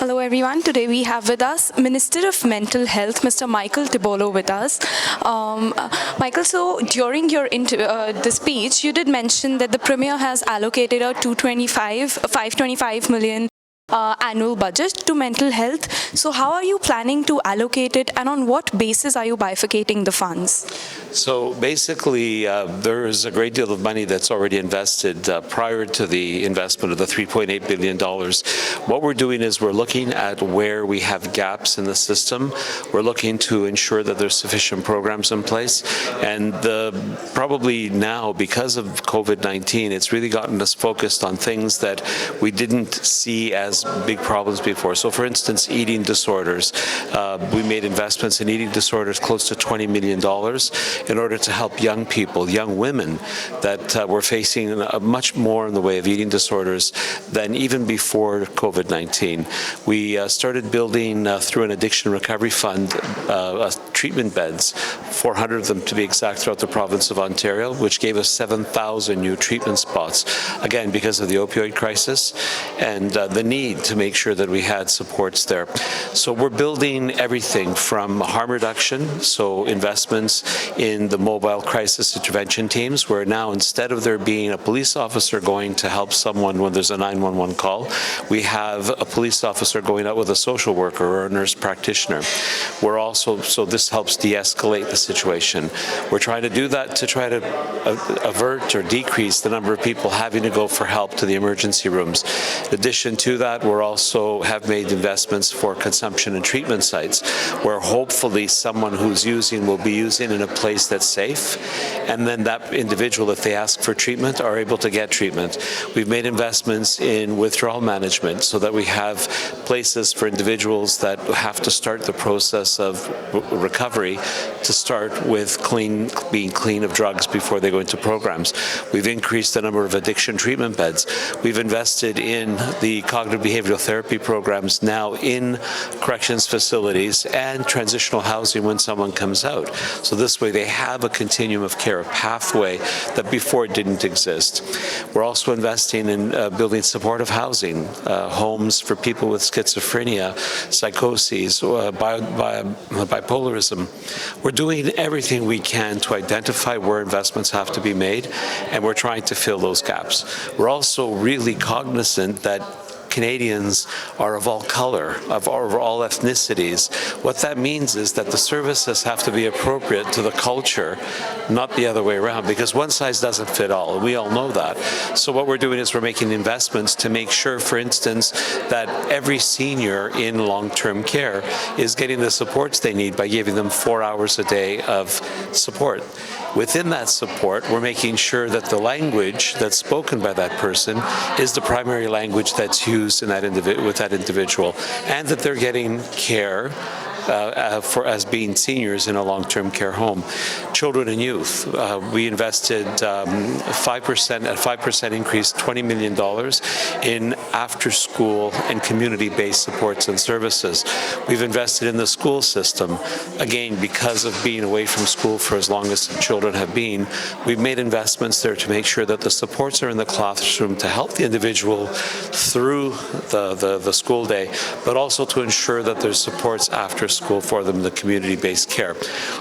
Hello everyone. Today we have with us Minister of Mental Health, Mr. Michael Tibolo with us. Michael, so during your the speech, you did mention that the Premier has allocated a 525 million annual budget to mental health. So how are you planning to allocate it, and on what basis are you bifurcating the funds? So basically, there is a great deal of money that's already invested prior to the investment of the $3.8 billion. What we're doing is we're looking at where we have gaps in the system. We're looking to ensure that there's sufficient programs in place. And probably now, because of COVID-19, it's really gotten us focused on things that we didn't see as big problems before. So for instance, eating disorders. We made investments in eating disorders close to $20 million in order to help young people, young women that were facing much more in the way of eating disorders than even before COVID-19. We started building through an addiction recovery fund treatment beds, 400 of them to be exact, throughout the province of Ontario, which gave us 7,000 new treatment spots, again, because of the opioid crisis and the need to make sure that we had supports there. So we're building everything from harm reduction, so investments in the mobile crisis intervention teams, where now instead of there being a police officer going to help someone when there's a 911 call, we have a police officer going out with a social worker or a nurse practitioner. We're also, so this helps de-escalate the situation. We're trying to do that to try to avert or decrease the number of people having to go for help to the emergency rooms. In addition to that, we're also have made investments for consumption and treatment sites, where hopefully someone who's using will be using in a place that's safe, and then that individual, if they ask for treatment, are able to get treatment. We've made investments in withdrawal management so that we have places for individuals that have to start the process of recovery to start with being clean of drugs before they go into programs. We've increased the number of addiction treatment beds. We've invested in the cognitive behavioral therapy programs now in corrections facilities and transitional housing when someone comes out. So this way they have a continuum of care, a pathway that before didn't exist. We're also investing in building supportive housing, homes for people with schizophrenia, psychoses, bipolarism. We're doing everything we can to identify where investments have to be made, and we're trying to fill those gaps. We're also really cognizant that Canadians are of all color, of all ethnicities. What that means is that the services have to be appropriate to the culture, not the other way around, because one size doesn't fit all, and we all know that. So what we're doing is we're making investments to make sure, for instance, that every senior in long-term care is getting the supports they need by giving them 4 hours a day of support. Within that support, we're making sure that the language that's spoken by that person is the primary language that's used in that with that individual, and that they're getting care as being seniors in a long-term care home. Children and youth, we invested 5% increase, $20 million in after-school and community-based supports and services. We've invested in the school system. Again, because of being away from school for as long as children have been, we've made investments there to make sure that the supports are in the classroom to help the individual through the school day, but also to ensure that there's supports after school for them in the community-based care.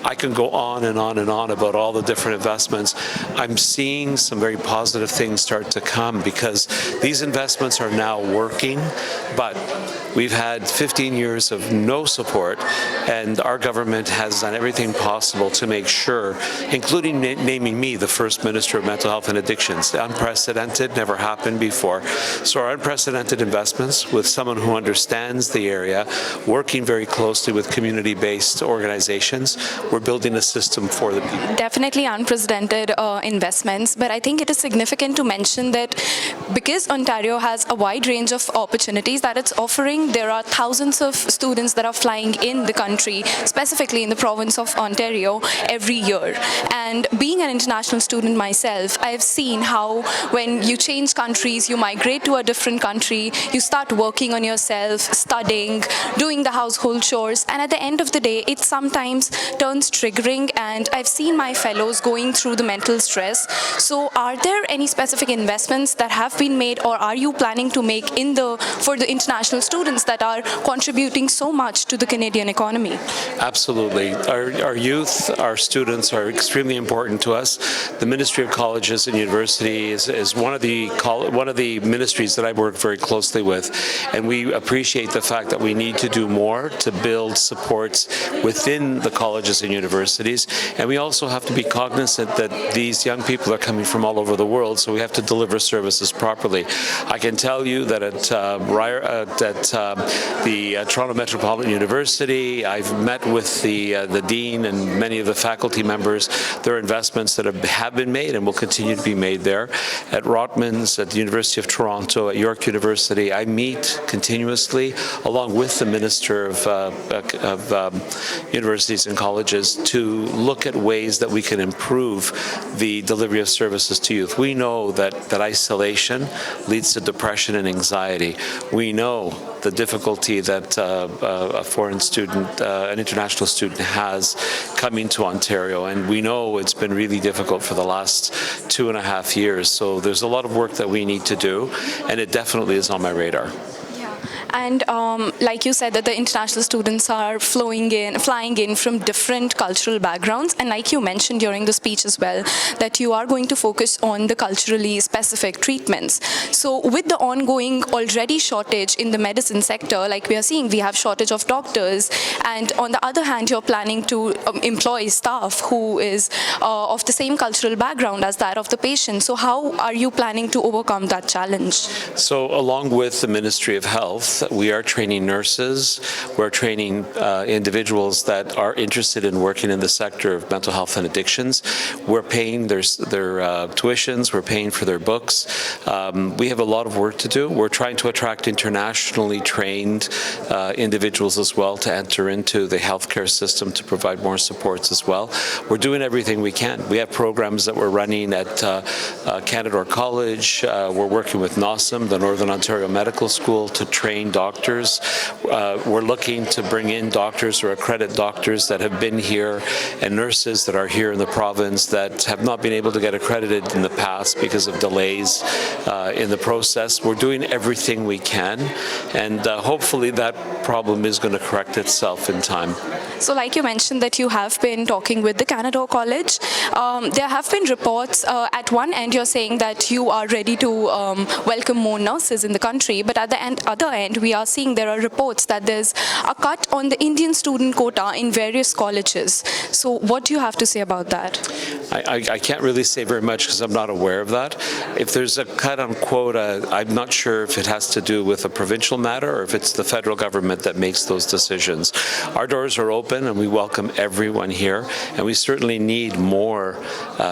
I can go on and on and on about all the different investments. I'm seeing some very positive things start to come because these investments are now working, but we've had 15 years of no support, and our government has done everything possible to make sure, including naming me the first Minister of Mental Health and Addictions. Unprecedented, never happened before. So our unprecedented investments with someone who understands the area, working very closely with community-based organizations, we're building a system for the people. Definitely unprecedented investments, but I think it is significant to mention that because Ontario has a wide range of opportunities that it's offering, there are thousands of students that are flying in the country country, specifically in the province of Ontario, every year. And being an international student myself, I've seen how when you change countries, you migrate to a different country, you start working on yourself, studying, doing the household chores, and at the end of the day, it sometimes turns triggering, and I've seen my fellows going through the mental stress. So are there any specific investments that have been made, or are you planning to make for the international students that are contributing so much to the Canadian economy? Absolutely. Our youth, our students are extremely important to us. The Ministry of Colleges and Universities is one of the ministries that I work very closely with, and we appreciate the fact that we need to do more to build supports within the colleges and universities, and we also have to be cognizant that these young people are coming from all over the world, so we have to deliver services properly. I can tell you that at the Toronto Metropolitan University, I've met with the dean and many of the faculty members. There are investments that have been made and will continue to be made there. At Rotman's, at the University of Toronto, at York University, I meet continuously along with the Minister of Universities and Colleges to look at ways that we can improve the delivery of services to youth. We know that isolation leads to depression and anxiety. We know the difficulty that a foreign student, an international student has coming to Ontario, and we know it's been really difficult for the last 2.5 years. So there's a lot of work that we need to do, and it definitely is on my radar. And like you said, that the international students are flying in from different cultural backgrounds, and like you mentioned during the speech as well, that you are going to focus on the culturally specific treatments. So with the ongoing already shortage in the medicine sector, like we are seeing, we have shortage of doctors, and on the other hand, you're planning to employ staff who is of the same cultural background as that of the patient. So how are you planning to overcome that challenge? So along with the Ministry of Health, we are training nurses, we're training individuals that are interested in working in the sector of mental health and addictions. We're paying their tuitions, we're paying for their books. We have a lot of work to do. We're trying to attract internationally trained individuals as well to enter into the healthcare system to provide more supports as well. We're doing everything we can. We have programs that we're running at Canada College. We're working with NOSM, the Northern Ontario Medical School, to train doctors. We're looking to bring in doctors or accredit doctors that have been here, and nurses that are here in the province that have not been able to get accredited in the past because of delays in the process. We're doing everything we can, and hopefully that problem is going to correct itself in time. So like you mentioned that you have been talking with the Canada College. There have been reports, at one end you're saying that you are ready to welcome more nurses in the country, but at the other end we are seeing there are reports that there's a cut on the Indian student quota in various colleges. So what do you have to say about that? I can't really say very much because I'm not aware of that. If there's a cut on quota, I'm not sure if it has to do with a provincial matter or if it's the federal government that makes those decisions. Our doors are open and we welcome everyone here, and we certainly need more.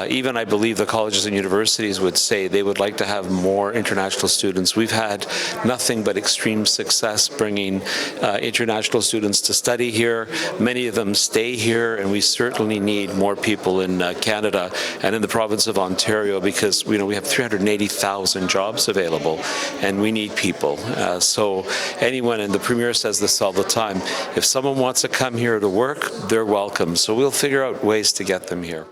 Even I believe the colleges and universities would say they would like to have more international students. We've had nothing but extreme success bringing international students to study here. Many of them stay here, and we certainly need more people in Canada and in the province of Ontario because we have 380,000 jobs available, and we need people. So anyone, and the Premier says this all the time, if someone wants to come here to work, they're welcome. So we'll figure out ways to get them here.